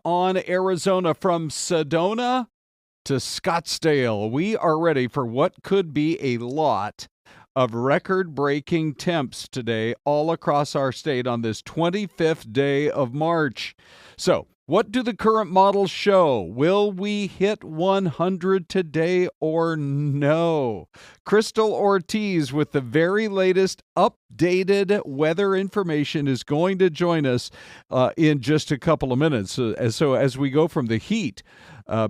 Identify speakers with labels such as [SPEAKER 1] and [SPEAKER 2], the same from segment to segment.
[SPEAKER 1] on Arizona from Sedona to Scottsdale. We are ready for what could be a lot of record-breaking temps today all across our state on this 25th day of March. So, what do the current models show? Will we hit 100 today or no? Crystal Ortiz with the very latest updated weather information is going to join us in just a couple of minutes. So as we go from the heat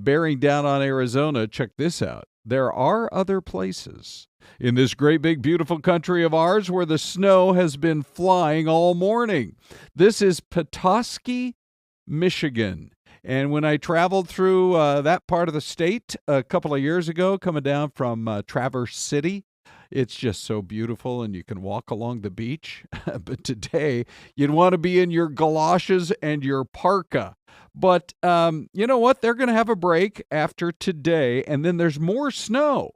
[SPEAKER 1] bearing down on Arizona, check this out. There are other places in this great big beautiful country of ours where the snow has been flying all morning. This is Petoskey, Michigan. And when I traveled through that part of the state a couple of years ago, coming down from Traverse City, it's just so beautiful, and you can walk along the beach. But today, you'd want to be in your galoshes and your parka. But you know what? They're going to have a break after today, and then there's more snow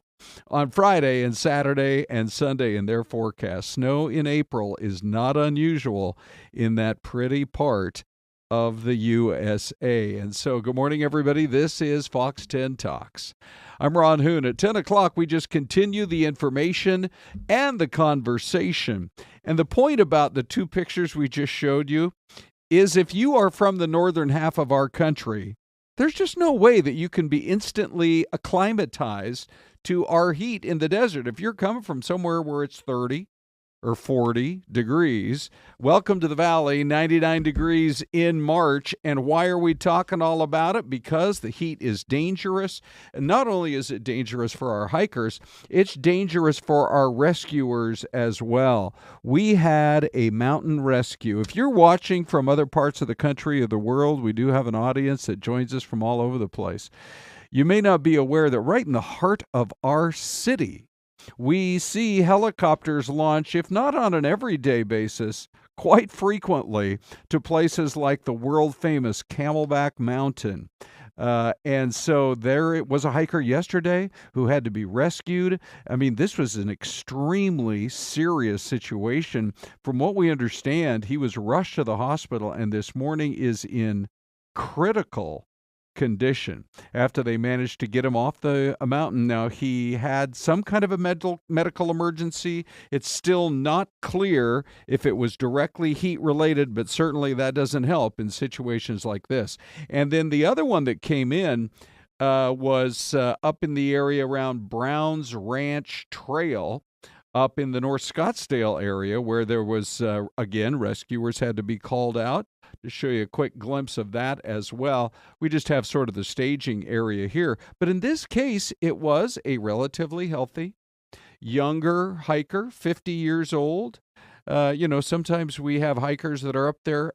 [SPEAKER 1] on Friday and Saturday and Sunday in their forecast. Snow in April is not unusual in that pretty part of the USA. And so, good morning, everybody. This is Fox 10 Talks. I'm Ron Hoon. At 10 o'clock, we just continue the information and the conversation. And the point about the two pictures we just showed you is if you are from the northern half of our country, there's just no way that you can be instantly acclimatized to our heat in the desert. If you're coming from somewhere where it's 30 or 40 degrees, welcome to the valley, 99 degrees in March. And why are we talking all about it? Because the heat is dangerous. And not only is it dangerous for our hikers, it's dangerous for our rescuers as well. We had a mountain rescue. If you're watching from other parts of the country or the world, we do have an audience that joins us from all over the place. You may not be aware that right in the heart of our city, we see helicopters launch, if not on an everyday basis, quite frequently to places like the world-famous Camelback Mountain. And so there it was a hiker yesterday who had to be rescued. I mean, this was an extremely serious situation. From what we understand, he was rushed to the hospital and this morning is in critical condition after they managed to get him off the mountain. Now, he had some kind of a medical emergency. It's still not clear if it was directly heat related, but certainly that doesn't help in situations like this. And then the other one that came in was up in the area around Browns Ranch Trail, up in the North Scottsdale area, where there was, again, rescuers had to be called out. To show you a quick glimpse of that as well. We just have sort of the staging area here. But in this case, it was a relatively healthy, younger hiker, 50 years old. Sometimes we have hikers that are up there.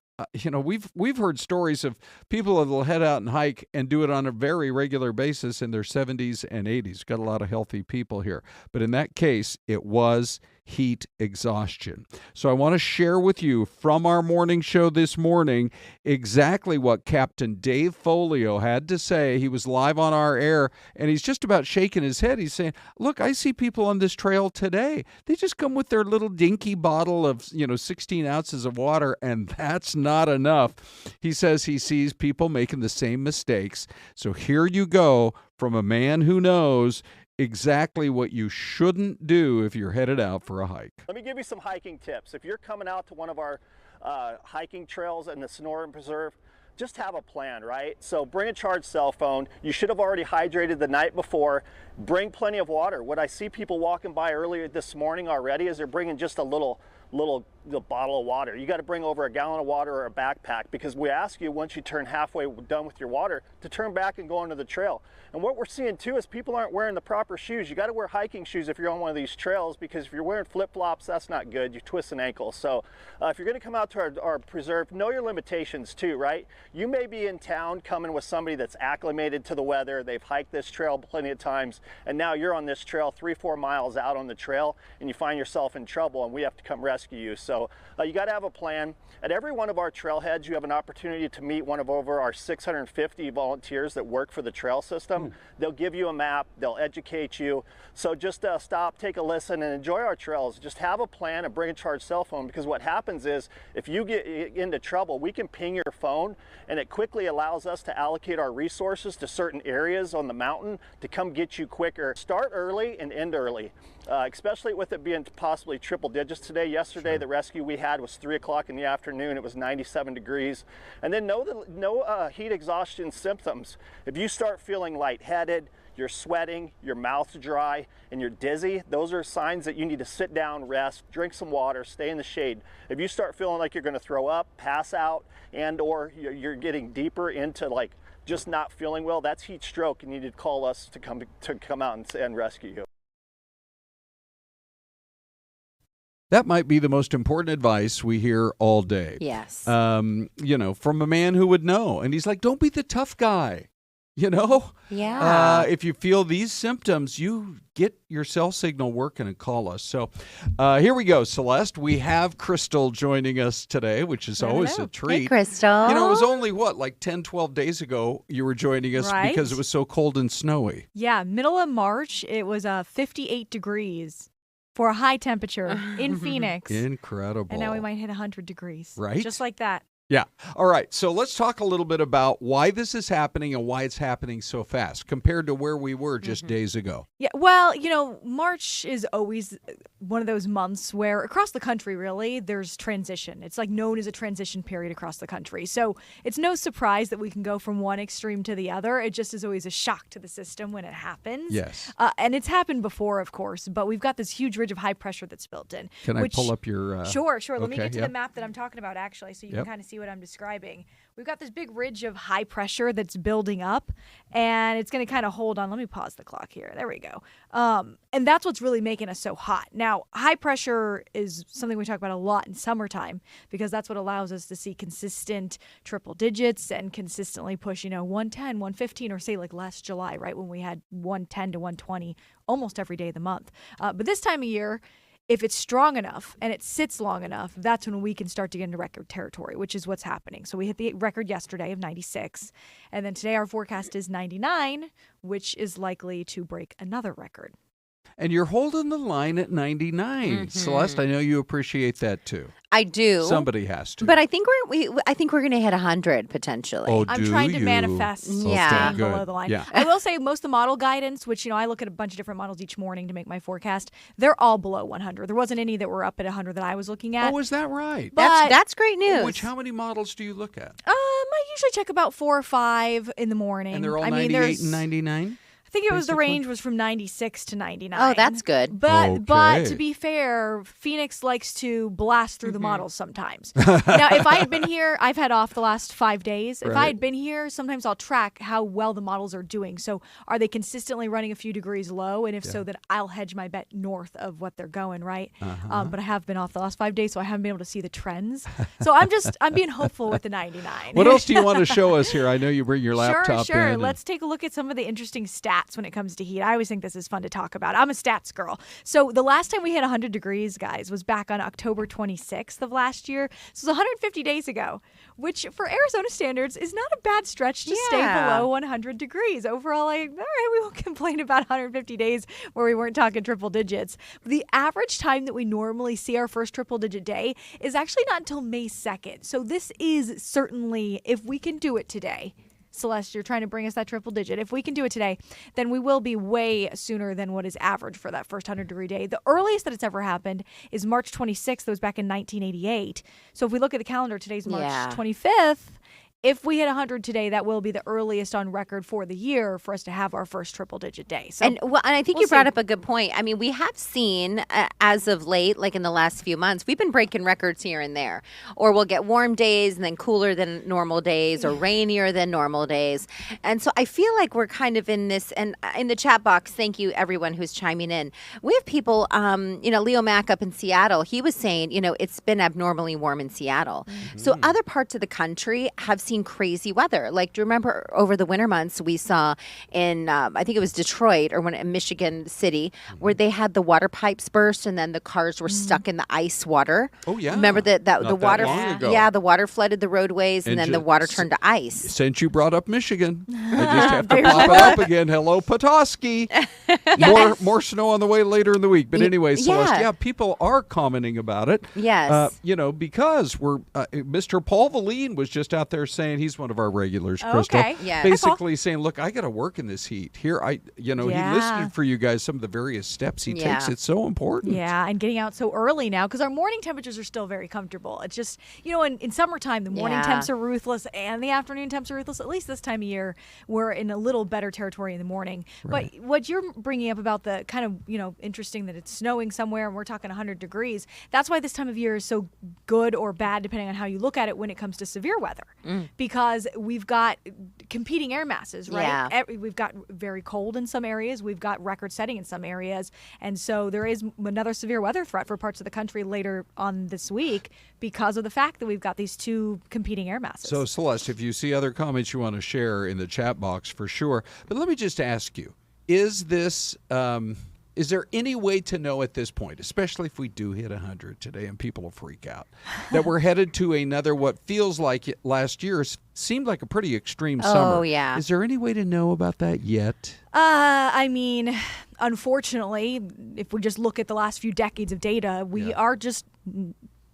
[SPEAKER 1] We've heard stories of people that will head out and hike and do it on a very regular basis in their 70s and 80s. Got a lot of healthy people here. But in that case, it was heat exhaustion. So I want to share with you from our morning show this morning exactly what Captain Dave Folio had to say. He was live on our air, and he's just about shaking his head. He's saying, look, I see people on this trail today. They just come with their little dinky bottle of, 16 ounces of water, and that's not enough. He says he sees people making the same mistakes. So here you go from a man who knows exactly what you shouldn't do if you're headed out for a hike.
[SPEAKER 2] Let me give you some hiking tips. If you're coming out to one of our hiking trails in the Sonoran Preserve, just have a plan, right? So bring a charged cell phone. You should have already hydrated the night before. Bring plenty of water. What I see people walking by earlier this morning already is they're bringing just a little bottle of water. You got to bring over a gallon of water or a backpack, because we ask you once you turn halfway done with your water to turn back and go onto the trail. And what we're seeing too is people aren't wearing the proper shoes. You got to wear hiking shoes if you're on one of these trails, because if you're wearing flip-flops, that's not good. You twist an ankle. So if you're going to come out to our preserve, know your limitations too, right? You may be in town coming with somebody that's acclimated to the weather. They've hiked this trail plenty of times, and now you're on this trail 3-4 miles out on the trail, and you find yourself in trouble, and we have to come rescue you. So So you got to have a plan. At every one of our trailheads, you have an opportunity to meet one of over our 650 volunteers that work for the trail system. They'll give you a map, they'll educate you. So just stop, take a listen, and enjoy our trails. Just have a plan and bring a charged cell phone, because what happens is if you get into trouble, we can ping your phone, and it quickly allows us to allocate our resources to certain areas on the mountain to come get you quicker. Start early and end early. Especially with it being possibly triple digits today. Yesterday, the rescue we had was 3 o'clock in the afternoon. It was 97 degrees. And then no heat exhaustion symptoms. If you start feeling lightheaded, you're sweating, your mouth's dry, and you're dizzy, those are signs that you need to sit down, rest, drink some water, stay in the shade. If you start feeling like you're going to throw up, pass out, and or you're getting deeper into like just not feeling well, that's heat stroke. You need to call us to come out and rescue you.
[SPEAKER 1] That might be the most important advice we hear all day.
[SPEAKER 3] Yes.
[SPEAKER 1] From a man who would know. And he's like, don't be the tough guy.
[SPEAKER 3] Yeah.
[SPEAKER 1] If you feel these symptoms, you get your cell signal working and call us. So here we go, Celeste. We have Crystal joining us today, which is always a treat.
[SPEAKER 3] Hey, Crystal.
[SPEAKER 1] It was only, like 10, 12 days ago you were joining us because it was so cold and snowy.
[SPEAKER 4] Yeah, middle of March, it was 58 degrees. For a high temperature in Phoenix.
[SPEAKER 1] Incredible.
[SPEAKER 4] And now we might hit 100 degrees.
[SPEAKER 1] Right?
[SPEAKER 4] Just like that.
[SPEAKER 1] Yeah. All right. So let's talk a little bit about why this is happening and why it's happening so fast compared to where we were just days ago.
[SPEAKER 4] Yeah. Well, March is always one of those months where across the country, really, there's transition. It's like known as a transition period across the country. So it's no surprise that we can go from one extreme to the other. It just is always a shock to the system when it happens.
[SPEAKER 1] Yes.
[SPEAKER 4] And it's happened before, of course, but we've got this huge ridge of high pressure that's built in.
[SPEAKER 1] Can I pull up your...
[SPEAKER 4] Sure. Let me get to
[SPEAKER 1] the
[SPEAKER 4] map that I'm talking about, actually, so you can kind of see what I'm describing. We've got this big ridge of high pressure that's building up, and it's going to kind of hold on. Let me pause the clock here. There we go. And that's what's really making us so hot. Now, high pressure is something we talk about a lot in summertime because that's what allows us to see consistent triple digits and consistently push, 110, 115, or say like last July, right, when we had 110 to 120 almost every day of the month. But this time of year, if it's strong enough and it sits long enough, that's when we can start to get into record territory, which is what's happening. So we hit the record yesterday of 96, and then today our forecast is 99, which is likely to break another record.
[SPEAKER 1] And you're holding the line at 99. Celeste, I know you appreciate that too.
[SPEAKER 3] I do.
[SPEAKER 1] Somebody has to.
[SPEAKER 3] But I think we're going to hit 100 potentially.
[SPEAKER 1] Oh,
[SPEAKER 4] I'm trying to manifest staying below the line.
[SPEAKER 1] Yeah.
[SPEAKER 4] I will say most of the model guidance, which I look at a bunch of different models each morning to make my forecast, they're all below 100. There wasn't any that were up at 100 that I was looking at.
[SPEAKER 1] Oh, is that right?
[SPEAKER 3] That's great news.
[SPEAKER 1] How many models do you look at?
[SPEAKER 4] I usually check about 4 or 5 in the morning.
[SPEAKER 1] And they're all 98 and 99?
[SPEAKER 4] I think it was the range was from 96 to 99.
[SPEAKER 3] Oh, that's good.
[SPEAKER 4] But to be fair, Phoenix likes to blast through the models sometimes. Now, if I had been here, I've had off the last 5 days. If I had been here, sometimes I'll track how well the models are doing. So are they consistently running a few degrees low? And if so, then I'll hedge my bet north of what they're going, right? But I have been off the last 5 days, so I haven't been able to see the trends. So I'm being hopeful with the 99.
[SPEAKER 1] What else do you want to show us here? I know you bring your laptop in.
[SPEAKER 4] Sure. Let's take a look at some of the interesting stats when it comes to heat. I always think this is fun to talk about. I'm a stats girl. So the last time we hit 100 degrees, guys, was back on October 26th of last year. So it was 150 days ago, which for Arizona standards is not a bad stretch to stay below 100 degrees. Overall, all right, we won't complain about 150 days where we weren't talking triple digits. The average time that we normally see our first triple digit day is actually not until May 2nd. So this is certainly, if we can do it today, Celeste, you're trying to bring us that triple digit. If we can do it today, then we will be way sooner than what is average for that first 100-degree day. The earliest that it's ever happened is March 26th. That was back in 1988. So if we look at the calendar, today's March 25th. If we hit 100 today, that will be the earliest on record for the year for us to have our first triple-digit day. So,
[SPEAKER 3] and I think you brought up a good point. I mean, we have seen as of late, like in the last few months, we've been breaking records here and there. Or we'll get warm days and then cooler than normal days or rainier than normal days. And so I feel like we're kind of in this, and in the chat box, thank you everyone who's chiming in. We have people, Leo Mack up in Seattle, he was saying, it's been abnormally warm in Seattle. So other parts of the country have seen crazy weather. Like, do you remember over the winter months we saw in, I think it was Detroit or in Michigan City, where they had the water pipes burst and then the cars were stuck in the ice water?
[SPEAKER 1] Oh, yeah.
[SPEAKER 3] Remember that
[SPEAKER 1] Not
[SPEAKER 3] the water?
[SPEAKER 1] long ago.
[SPEAKER 3] Yeah, the water flooded the roadways and then the water
[SPEAKER 1] just-
[SPEAKER 3] turned to ice.
[SPEAKER 1] Since you brought up Michigan, I just have to
[SPEAKER 4] Very
[SPEAKER 1] pop it
[SPEAKER 4] good.
[SPEAKER 1] up again. Hello, Petoskey. More snow on the way later in the week. But anyway, Celeste,
[SPEAKER 3] yeah.
[SPEAKER 1] people are commenting about it.
[SPEAKER 3] Yes.
[SPEAKER 1] Because we're Mr. Paul Valine was just out there saying he's one of our regulars, Crystal.
[SPEAKER 4] Okay.
[SPEAKER 3] Yeah.
[SPEAKER 1] Basically saying, look, I got to work in this heat. Here, he
[SPEAKER 4] Yeah.
[SPEAKER 1] listed for you guys some of the various steps he
[SPEAKER 3] Yeah.
[SPEAKER 1] takes. It's so important.
[SPEAKER 4] Yeah, and getting out so early now because our morning temperatures are still very comfortable. It's just, in summertime, the morning
[SPEAKER 3] Yeah.
[SPEAKER 4] temps are ruthless and the afternoon temps are ruthless. At least this time of year, we're in a little better territory in the morning.
[SPEAKER 1] Right.
[SPEAKER 4] But what you're bringing up about the kind of, interesting that it's snowing somewhere and we're talking 100 degrees, that's why this time of year is so good or bad, depending on how you look at it when it comes to severe weather. Because we've got competing air masses, right?
[SPEAKER 3] Yeah.
[SPEAKER 4] We've got very cold in some areas. We've got record setting in some areas. And so there is another severe weather threat for parts of the country later on this week because of the fact that we've got these two competing air masses.
[SPEAKER 1] So, Celeste, if you see other comments you want to share in the chat box, for sure. But let me just ask you, is this... is there any way to know at this point, especially if we do hit 100 today and people will freak out, that we're headed to another, what feels like last year seemed like a pretty extreme summer?
[SPEAKER 3] Oh, yeah.
[SPEAKER 1] Is there any way to know about that yet?
[SPEAKER 4] Unfortunately, if we just look at the last few decades of data, we are just...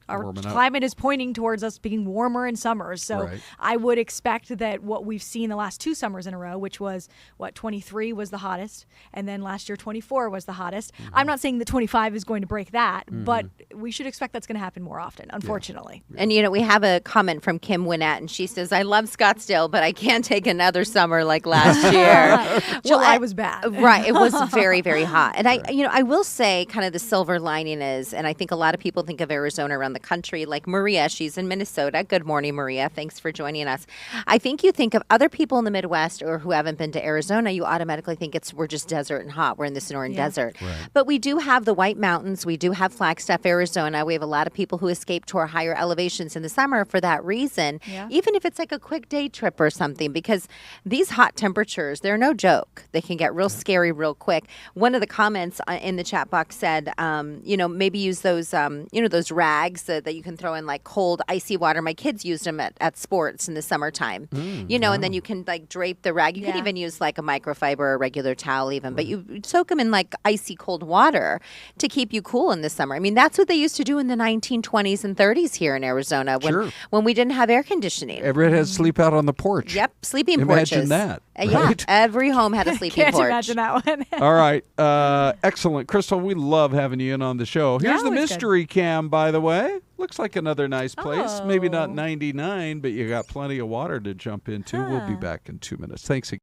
[SPEAKER 4] Our
[SPEAKER 1] Warming up.
[SPEAKER 4] climate is pointing towards us being warmer in summers. So
[SPEAKER 1] Right.
[SPEAKER 4] I would expect that what we've seen the last two summers in a row, which was, 23 was the hottest, and then last year 24 was the hottest. I'm not saying that 25 is going to break that, but we should expect that's going to happen more often, unfortunately.
[SPEAKER 3] And, we have a comment from Kim Winnett, and she says, I love Scottsdale, but I can't take another summer like last year.
[SPEAKER 4] July was bad.
[SPEAKER 3] Right. It was very, very hot. And I will say kind of the silver lining is, and I think a lot of people think of Arizona around the country, like Maria, she's in Minnesota. Good morning, Maria. Thanks for joining us. I think you think of other people in the Midwest or who haven't been to Arizona, you automatically think we're just desert and hot. We're in the Sonoran Desert.
[SPEAKER 1] Right.
[SPEAKER 3] But we do have the White Mountains. We do have Flagstaff, Arizona. We have a lot of people who escape to our higher elevations in the summer for that reason, even if it's like a quick day trip or something, because these hot temperatures, they're no joke. They can get real scary real quick. One of the comments in the chat box said, maybe use those, those rags that you can throw in like cold, icy water. My kids used them at sports in the summertime, and then you can like drape the rag. You can even use like a microfiber or a regular towel even, but you soak them in like icy cold water to keep you cool in the summer. I mean, that's what they used to do in the 1920s and 30s here in Arizona when we didn't have air conditioning.
[SPEAKER 1] Everyone had to sleep out on the porch.
[SPEAKER 3] Yep, sleeping
[SPEAKER 1] Imagine
[SPEAKER 3] porches.
[SPEAKER 1] that.
[SPEAKER 3] Yeah,
[SPEAKER 1] Right?
[SPEAKER 3] every home had a sleeping
[SPEAKER 4] Can't
[SPEAKER 3] porch.
[SPEAKER 4] imagine that one.
[SPEAKER 1] All right. Excellent. Crystal, we love having you in on the show. Here's the
[SPEAKER 4] always good.
[SPEAKER 1] mystery cam, by the way. Looks like another nice place. Maybe not
[SPEAKER 4] Oh.
[SPEAKER 1] 99, but you got plenty of water to jump into. We'll be back in 2 minutes. Thanks again.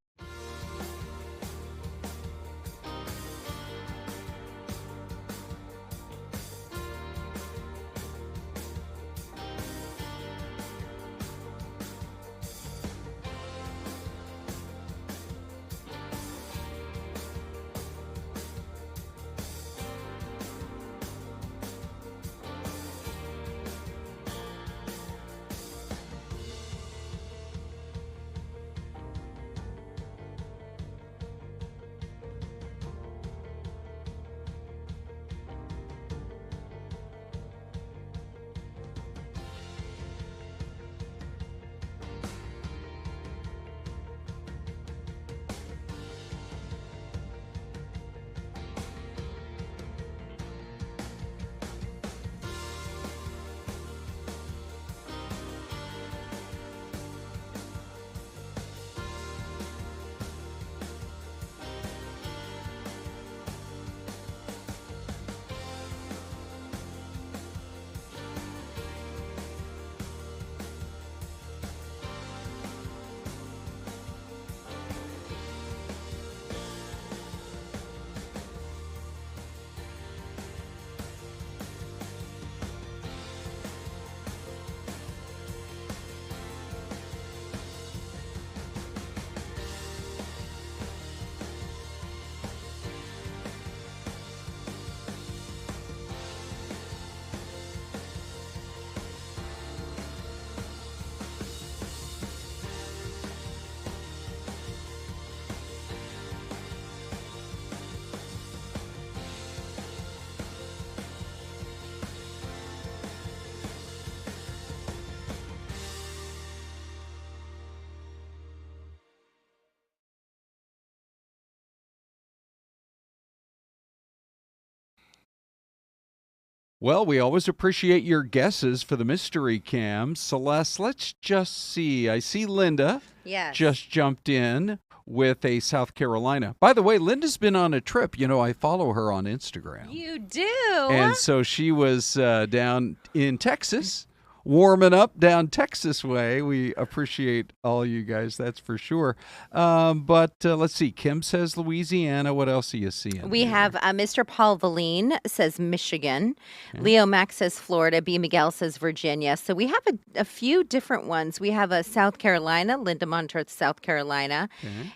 [SPEAKER 1] Well, we always appreciate your guesses for the mystery cams. Celeste, let's just see. I see Linda
[SPEAKER 3] Yes.
[SPEAKER 1] just jumped in with a South Carolina. By the way, Linda's been on a trip. You know, I follow her on Instagram.
[SPEAKER 3] You do.
[SPEAKER 1] And so she was down in Texas, warming up down Texas way. We appreciate all you guys, that's for sure. But let's see. Kim says Louisiana. What else are you seeing?
[SPEAKER 3] We
[SPEAKER 1] here?
[SPEAKER 3] have Mr. Paul Valine says Michigan. Leo Max says Florida. B. Miguel says Virginia. So we have a few different ones. We have a South Carolina, Linda Montrose, South Carolina.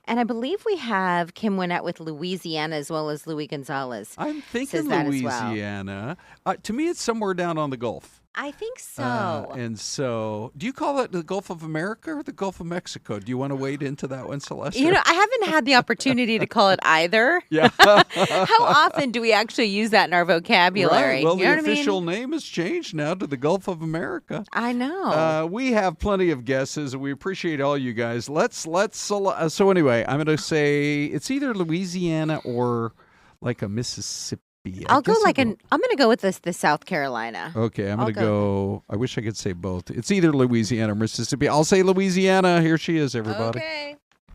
[SPEAKER 3] And I believe we have Kim Winnett with Louisiana as well as Louis Gonzalez.
[SPEAKER 1] I'm thinking
[SPEAKER 3] says that as well.
[SPEAKER 1] Louisiana. To me, it's somewhere down on the Gulf.
[SPEAKER 3] I think so.
[SPEAKER 1] And so, do you call it the Gulf of America or the Gulf of Mexico? Do you want to wade into that one, Celeste?
[SPEAKER 3] You know, I haven't had the opportunity to call it either.
[SPEAKER 1] Yeah.
[SPEAKER 3] How often do we actually use that in our vocabulary?
[SPEAKER 1] Right. Well,
[SPEAKER 3] You know
[SPEAKER 1] the
[SPEAKER 3] what I mean?
[SPEAKER 1] official name has changed now to the Gulf of America.
[SPEAKER 3] I know.
[SPEAKER 1] We have plenty of guesses, and we appreciate all you guys. So anyway, I'm going to say it's either Louisiana or like a Mississippi.
[SPEAKER 3] I'm going to go with the South Carolina.
[SPEAKER 1] Okay, I'm going to
[SPEAKER 3] I'll
[SPEAKER 1] go. I wish I could say both. It's either Louisiana or Mississippi. I'll say Louisiana. Here she is, everybody.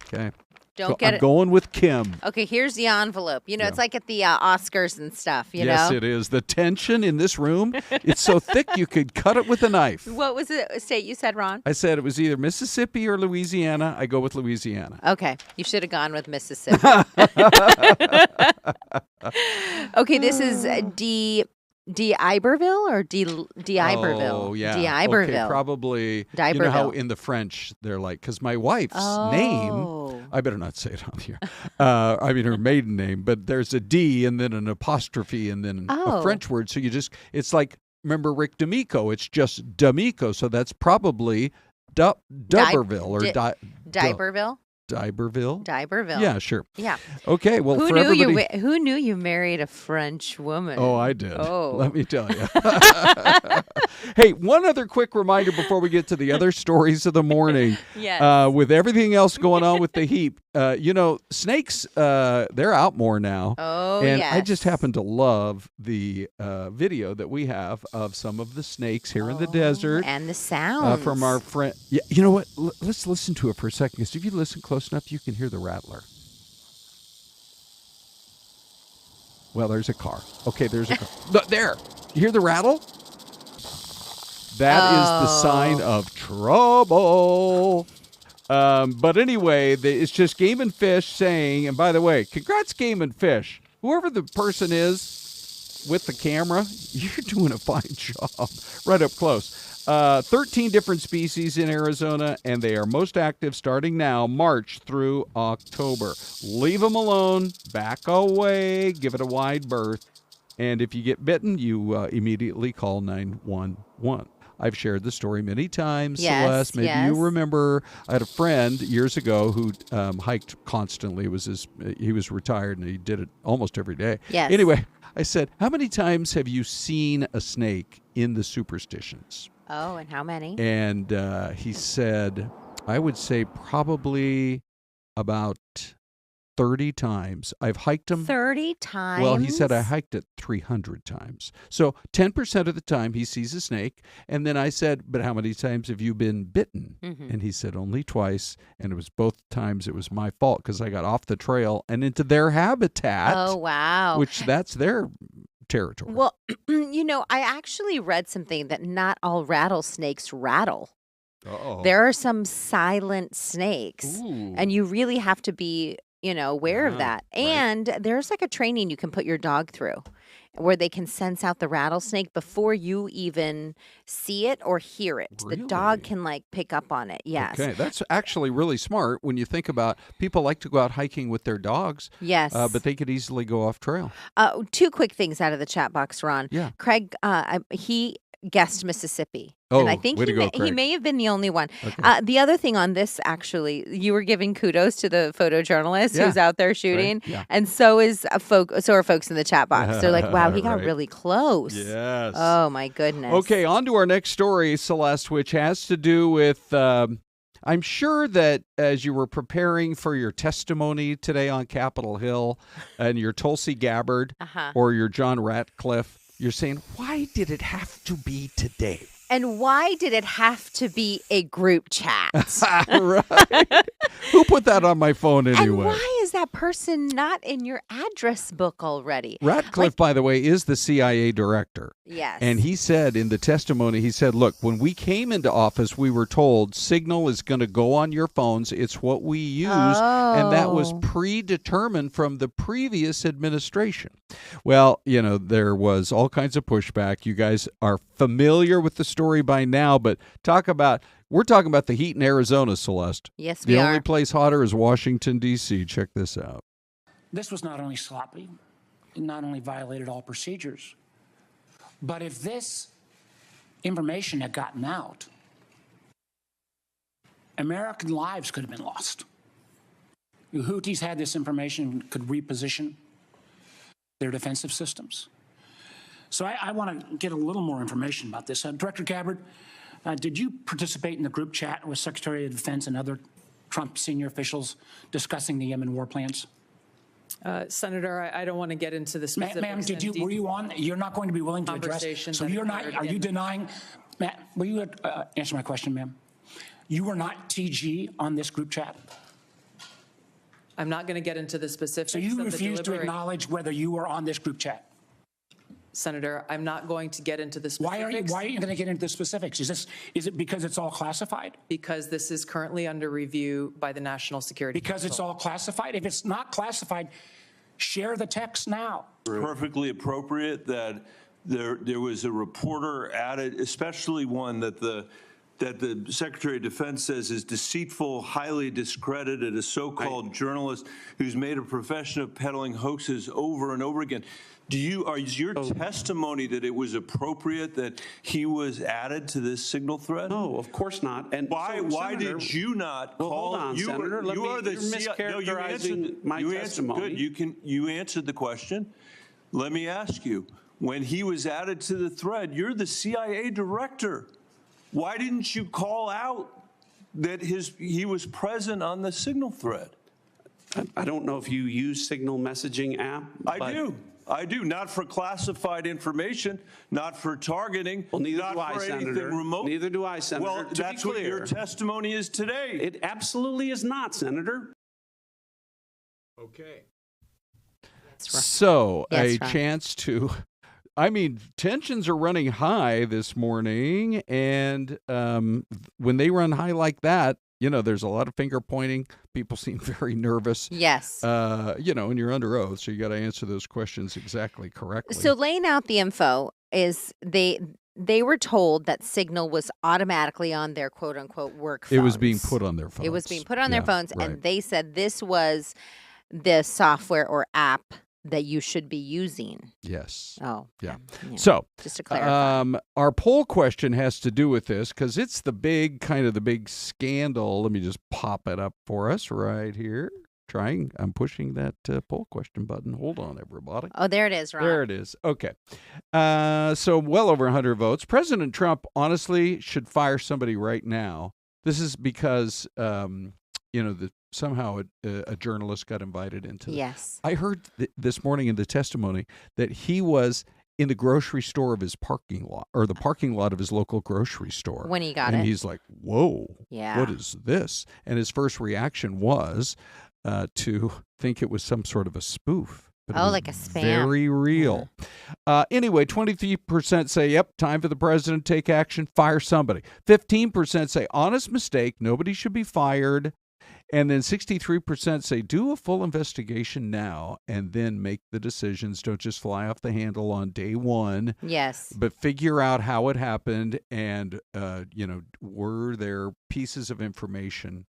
[SPEAKER 1] Okay.
[SPEAKER 3] I'm
[SPEAKER 1] going with Kim.
[SPEAKER 3] Okay, here's the envelope. You know, it's like at the Oscars and stuff, you know?
[SPEAKER 1] Yes, it is. The tension in this room, it's so thick you could cut it with a knife.
[SPEAKER 3] What was the state you said, Ron?
[SPEAKER 1] I said it was either Mississippi or Louisiana. I go with Louisiana.
[SPEAKER 3] Okay, you should have gone with Mississippi. Okay, this is D. Iberville or D. Iberville?
[SPEAKER 1] Oh, yeah.
[SPEAKER 3] D. Iberville.
[SPEAKER 1] Okay, probably. You know how in the French they're like, because my wife's name, I better not say it on here. I mean, her maiden name, but there's a D and then an apostrophe and then a French word. So it's like, remember Rick D'Amico? It's just D'Amico. So that's probably D'Iberville or
[SPEAKER 3] D'Iberville?
[SPEAKER 1] D'Iberville? Yeah, sure.
[SPEAKER 3] Yeah.
[SPEAKER 1] Okay, well,
[SPEAKER 3] who knew you married a French woman?
[SPEAKER 1] Oh, I did.
[SPEAKER 3] Oh.
[SPEAKER 1] Let me tell you. Hey, one other quick reminder before we get to the other stories of the morning.
[SPEAKER 3] Yes.
[SPEAKER 1] With everything else going on with the heat, you know, snakes, they're out more now.
[SPEAKER 3] Oh,
[SPEAKER 1] and
[SPEAKER 3] yes.
[SPEAKER 1] I just happen to love the video that we have of some of the snakes here in the desert.
[SPEAKER 3] And the sounds.
[SPEAKER 1] From our friend. Yeah, you know what? Let's listen to it for a second, because if you listen close enough, you can hear the rattler. Well, there's a car. Okay, there's a car. Look, there. You hear the rattle? That is the sign of trouble. But anyway, it's just Game and Fish saying, and by the way, congrats, Game and Fish. Whoever the person is with the camera, you're doing a fine job right up close. 13 different species in Arizona, and they are most active starting now, March through October. Leave them alone, back away, give it a wide berth, and if you get bitten, you immediately call 911. I've shared the story many times,
[SPEAKER 3] Yes,
[SPEAKER 1] Celeste. Maybe you remember. I had a friend years ago who hiked constantly. He was retired, and he did it almost every day.
[SPEAKER 3] Yes.
[SPEAKER 1] Anyway, I said, how many times have you seen a snake in the superstitions?
[SPEAKER 3] Oh, and how many?
[SPEAKER 1] And he said, I would say probably about 30 times. I've hiked them.
[SPEAKER 3] 30 times?
[SPEAKER 1] Well, he said I hiked it 300 times. So 10% of the time he sees a snake. And then I said, but how many times have you been bitten?
[SPEAKER 3] Mm-hmm.
[SPEAKER 1] And he said only twice. And it was both times it was my fault because I got off the trail and into their habitat.
[SPEAKER 3] Oh, wow.
[SPEAKER 1] Which that's their territory.
[SPEAKER 3] Well, you know, I actually read something that not all rattlesnakes rattle.
[SPEAKER 1] Uh-oh.
[SPEAKER 3] There are some silent snakes.
[SPEAKER 1] Ooh.
[SPEAKER 3] And you really have to be, you know, aware of that.
[SPEAKER 1] Right.
[SPEAKER 3] And there's like a training you can put your dog through where they can sense out the rattlesnake before you even see it or hear it. The dog
[SPEAKER 1] Really?
[SPEAKER 3] can like pick up on it. Yes.
[SPEAKER 1] Okay, that's actually really smart when you think about people like to go out hiking with their dogs.
[SPEAKER 3] Yes.
[SPEAKER 1] But they could easily go off trail.
[SPEAKER 3] Two quick things out of the chat box, Ron.
[SPEAKER 1] Yeah.
[SPEAKER 3] Craig, he guessed Mississippi.
[SPEAKER 1] Oh,
[SPEAKER 3] and I think
[SPEAKER 1] way to go,
[SPEAKER 3] he
[SPEAKER 1] Craig.
[SPEAKER 3] may have been the only one.
[SPEAKER 1] Okay.
[SPEAKER 3] The other thing on this, actually, you were giving kudos to the photojournalist
[SPEAKER 1] Yeah.
[SPEAKER 3] who's out there shooting,
[SPEAKER 1] Right. Yeah.
[SPEAKER 3] and so are folks in the chat box. They're like, "Wow, he got
[SPEAKER 1] Right.
[SPEAKER 3] really close."
[SPEAKER 1] Yes.
[SPEAKER 3] Oh my goodness.
[SPEAKER 1] Okay, on to our next story, Celeste, which has to do with. I'm sure that as you were preparing for your testimony today on Capitol Hill and your Tulsi Gabbard
[SPEAKER 3] Uh-huh.
[SPEAKER 1] or your John Ratcliffe, you're saying, why did it have to be today?
[SPEAKER 3] And why did it have to be a group chat?
[SPEAKER 1] Right. Who put that on my phone anyway?
[SPEAKER 3] And why is that person not in your address book already?
[SPEAKER 1] Ratcliffe, by the way, is the CIA director.
[SPEAKER 3] Yes.
[SPEAKER 1] And he said in the testimony, he said, look, when we came into office, we were told Signal is going to go on your phones. It's what we use. And that was predetermined from the previous administration. Well, there was all kinds of pushback. You guys are familiar with the story by now, but we're talking about the heat in Arizona, Celeste.
[SPEAKER 3] Yes, we are.
[SPEAKER 1] The only place hotter is Washington, D.C. Check this out.
[SPEAKER 5] This was not only sloppy, it not only violated all procedures, but if this information had gotten out, American lives could have been lost. The Houthis had this information, could reposition their defensive systems. So I want to get a little more information about this. Director Gabbard, did you participate in the group chat with Secretary of Defense and other Trump senior officials discussing the Yemen war plans?
[SPEAKER 6] Senator, I don't want to get into the specifics.
[SPEAKER 5] Ma'am, were you on? You're not going to be willing to address. So you're not. Are you denying? Ma'am, will you answer my question, ma'am? You were not TG on this group chat.
[SPEAKER 6] I'm not going to get into the specifics.
[SPEAKER 5] So you refuse to acknowledge whether you were on this group chat.
[SPEAKER 6] Senator, I'm not going to get into the specifics.
[SPEAKER 5] Why are you going to get into the specifics? Is it because it's all classified?
[SPEAKER 6] Because this is currently under review by the National Security
[SPEAKER 5] Because
[SPEAKER 6] Council.
[SPEAKER 5] it's all classified? If it's not classified, share the text now.
[SPEAKER 7] Perfectly appropriate that there was a reporter added, especially one that the Secretary of Defense says is deceitful, highly discredited, a so-called journalist who's made a profession of peddling hoaxes over and over again. Is your testimony that it was appropriate that he was added to this signal thread?
[SPEAKER 8] No, of course not. And
[SPEAKER 7] why did you not call?
[SPEAKER 8] Hold on, Senator.
[SPEAKER 7] You're
[SPEAKER 8] mischaracterizing my testimony.
[SPEAKER 7] Good. You answered the question. Let me ask you: when he was added to the thread, you're the CIA director. Why didn't you call out that he was present on the signal thread?
[SPEAKER 8] I don't know if you use Signal messaging app.
[SPEAKER 7] I do. Not for classified information, not for targeting,
[SPEAKER 8] well, neither
[SPEAKER 7] not
[SPEAKER 8] do I,
[SPEAKER 7] for anything
[SPEAKER 8] Senator.
[SPEAKER 7] remote.
[SPEAKER 8] Neither do I, Senator.
[SPEAKER 7] Well, that's what your testimony is today.
[SPEAKER 8] It absolutely is not, Senator.
[SPEAKER 1] Okay.
[SPEAKER 3] That's right.
[SPEAKER 1] So
[SPEAKER 3] Yes,
[SPEAKER 1] a
[SPEAKER 3] right.
[SPEAKER 1] chance to... tensions are running high this morning, and when they run high like that, there's a lot of finger pointing. People seem very nervous.
[SPEAKER 3] Yes.
[SPEAKER 1] And you're under oath, so you got to answer those questions exactly correctly.
[SPEAKER 3] So laying out the info is they were told that Signal was automatically on their quote unquote work phones.
[SPEAKER 1] It was being put on their phones.
[SPEAKER 3] It was being put on their phones,
[SPEAKER 1] right.
[SPEAKER 3] and they said this was the software or app that you should be using.
[SPEAKER 1] Yes.
[SPEAKER 3] Oh.
[SPEAKER 1] Yeah.
[SPEAKER 3] So just to clarify.
[SPEAKER 1] Our poll question has to do with this because it's the big scandal. Let me just pop it up for us right here. I'm pushing that poll question button. Hold on, everybody.
[SPEAKER 3] Oh, there it is, Ron.
[SPEAKER 1] There it is. Okay. So well over 100 votes. President Trump honestly should fire somebody right now. This is because, somehow a journalist got invited into this.
[SPEAKER 3] Yes.
[SPEAKER 1] I heard this morning in the testimony that he was in the grocery store of his parking lot, or the parking lot of his local grocery store.
[SPEAKER 3] When he got
[SPEAKER 1] and
[SPEAKER 3] it.
[SPEAKER 1] he's like, whoa,
[SPEAKER 3] Yeah.
[SPEAKER 1] what is this? And his first reaction was to think it was some sort of a spoof. But it was
[SPEAKER 3] like a spam.
[SPEAKER 1] Very real. Anyway, 23% say, yep, time for the president to take action, fire somebody. 15% say, honest mistake, nobody should be fired. And then 63% say, do a full investigation now and then make the decisions. Don't just fly off the handle on day one.
[SPEAKER 3] Yes.
[SPEAKER 1] But figure out how it happened and, were there pieces of information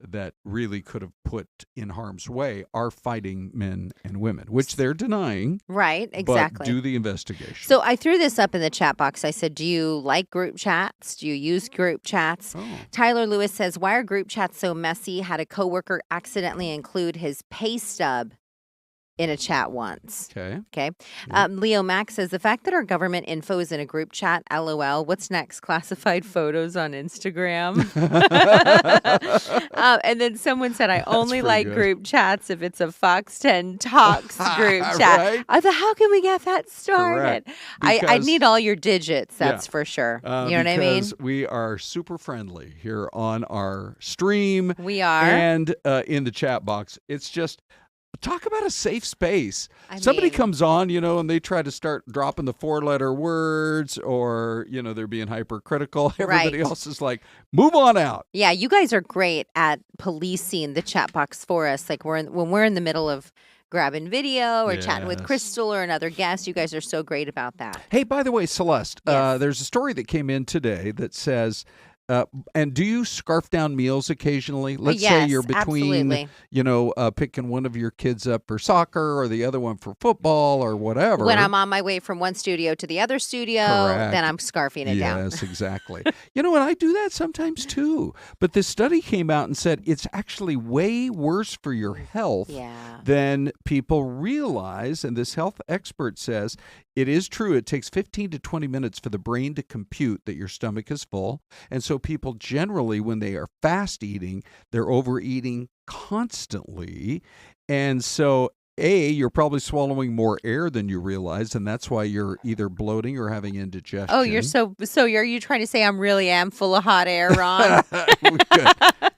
[SPEAKER 1] that really could have put in harm's way our fighting men and women, which they're denying.
[SPEAKER 3] Right, exactly.
[SPEAKER 1] But do the investigation.
[SPEAKER 3] So I threw this up in the chat box. I said, do you like group chats? Do you use group chats?
[SPEAKER 1] Oh.
[SPEAKER 3] Tyler Lewis says, why are group chats so messy? Had a coworker accidentally include his pay stub in a chat once.
[SPEAKER 1] Okay.
[SPEAKER 3] Okay. Leo Max says the fact that our government info is in a group chat, LOL. What's next? Classified photos on Instagram. And then someone said, I only like
[SPEAKER 1] good.
[SPEAKER 3] group chats if it's a Fox 10 Talks group chat.
[SPEAKER 1] Right?
[SPEAKER 3] I thought, how can we get that started?
[SPEAKER 1] Correct.
[SPEAKER 3] I
[SPEAKER 1] Because-
[SPEAKER 3] need all your digits. That's
[SPEAKER 1] Yeah.
[SPEAKER 3] for sure. You know what I mean?
[SPEAKER 1] Because we are super friendly here on our stream.
[SPEAKER 3] We are.
[SPEAKER 1] And in the chat box. It's just, talk about a safe space. Somebody
[SPEAKER 3] mean-
[SPEAKER 1] comes on, and they try to start dropping the 4-letter words or, they're being hypercritical. Everybody
[SPEAKER 3] Right.
[SPEAKER 1] else is like, move on out.
[SPEAKER 3] Yeah, you guys are great at policing the chat box for us. Like when we're in the middle of grabbing video or chatting with
[SPEAKER 1] Yes.
[SPEAKER 3] Crystal or another guest, you guys are so great about that.
[SPEAKER 1] Hey, by the way, Celeste,
[SPEAKER 3] Yes.
[SPEAKER 1] there's a story that came in today that says, and do you scarf down meals occasionally? Let's say
[SPEAKER 3] Yes,
[SPEAKER 1] you're between,
[SPEAKER 3] absolutely.
[SPEAKER 1] picking one of your kids up for soccer or the other one for football or whatever.
[SPEAKER 3] When I'm on my way from one studio to the other studio,
[SPEAKER 1] Correct.
[SPEAKER 3] then I'm scarfing it down.
[SPEAKER 1] Yes, exactly. And I do that sometimes too. But this study came out and said it's actually way worse for your health
[SPEAKER 3] Yeah.
[SPEAKER 1] than people realize. And this health expert says it is true. It takes 15 to 20 minutes for the brain to compute that your stomach is full. And so people generally, when they are fast eating, they're overeating constantly. And so you're probably swallowing more air than you realize, and that's why you're either bloating or having indigestion.
[SPEAKER 3] Oh, you're so are you trying to say I'm really am full of hot air, Ron?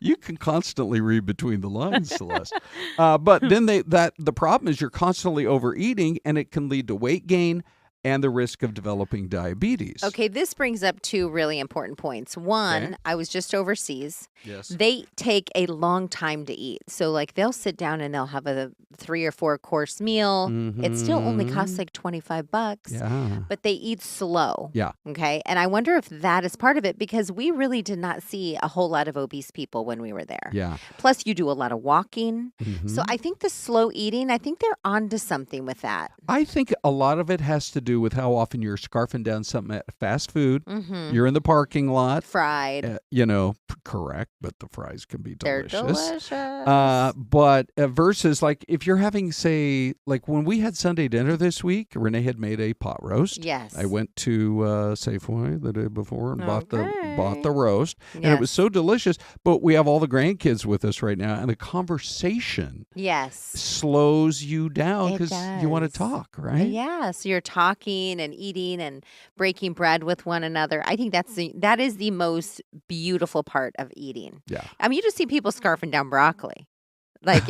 [SPEAKER 1] You can constantly read between the lines, Celeste. But then the problem is you're constantly overeating, and it can lead to weight gain and the risk of developing diabetes.
[SPEAKER 3] Okay, this brings up two really important points. One,
[SPEAKER 1] Okay.
[SPEAKER 3] I was just overseas.
[SPEAKER 1] Yes.
[SPEAKER 3] They take a long time to eat. So, like, they'll sit down and they'll have a 3 or 4 course meal. It still only costs like $25.
[SPEAKER 1] Yeah.
[SPEAKER 3] But they eat slow.
[SPEAKER 1] Yeah.
[SPEAKER 3] Okay. And I wonder if that is part of it because we really did not see a whole lot of obese people when we were there.
[SPEAKER 1] Yeah.
[SPEAKER 3] Plus, you do a lot of walking.
[SPEAKER 1] Mm-hmm.
[SPEAKER 3] So I think the slow eating, I think they're onto something with that.
[SPEAKER 1] I think a lot of it has to do with how often you're scarfing down something at fast food. You're in the parking lot.
[SPEAKER 3] Fried.
[SPEAKER 1] Correct, but the fries can be
[SPEAKER 3] They're
[SPEAKER 1] delicious.
[SPEAKER 3] delicious.
[SPEAKER 1] But versus like if you're having, say, like when we had Sunday dinner this week, Renee had made a pot roast.
[SPEAKER 3] Yes.
[SPEAKER 1] I went to Safeway the day before and bought
[SPEAKER 3] Okay.
[SPEAKER 1] the roast, and it was so delicious. But we have all the grandkids with us right now, and the conversation
[SPEAKER 3] Yes.
[SPEAKER 1] slows you down
[SPEAKER 3] It
[SPEAKER 1] because you want to
[SPEAKER 3] does.
[SPEAKER 1] talk, right?
[SPEAKER 3] Yeah, so you're talking and eating and breaking bread with one another. I think that is the most beautiful part of eating.
[SPEAKER 1] Yeah.
[SPEAKER 3] I mean, you just see people scarfing down broccoli. Like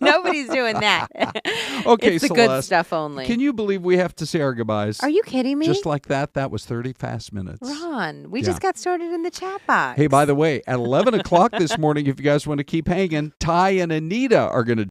[SPEAKER 3] nobody's doing that.
[SPEAKER 1] Okay,
[SPEAKER 3] it's the good
[SPEAKER 1] Celeste,
[SPEAKER 3] stuff only.
[SPEAKER 1] Can you believe we have to say our goodbyes?
[SPEAKER 3] Are you kidding me?
[SPEAKER 1] Just like that? That was 30 fast minutes.
[SPEAKER 3] Ron, we
[SPEAKER 1] Yeah.
[SPEAKER 3] just got started in the chat box.
[SPEAKER 1] Hey, by the way, at 11 o'clock this morning, if you guys want to keep hanging, Ty and Anita are going to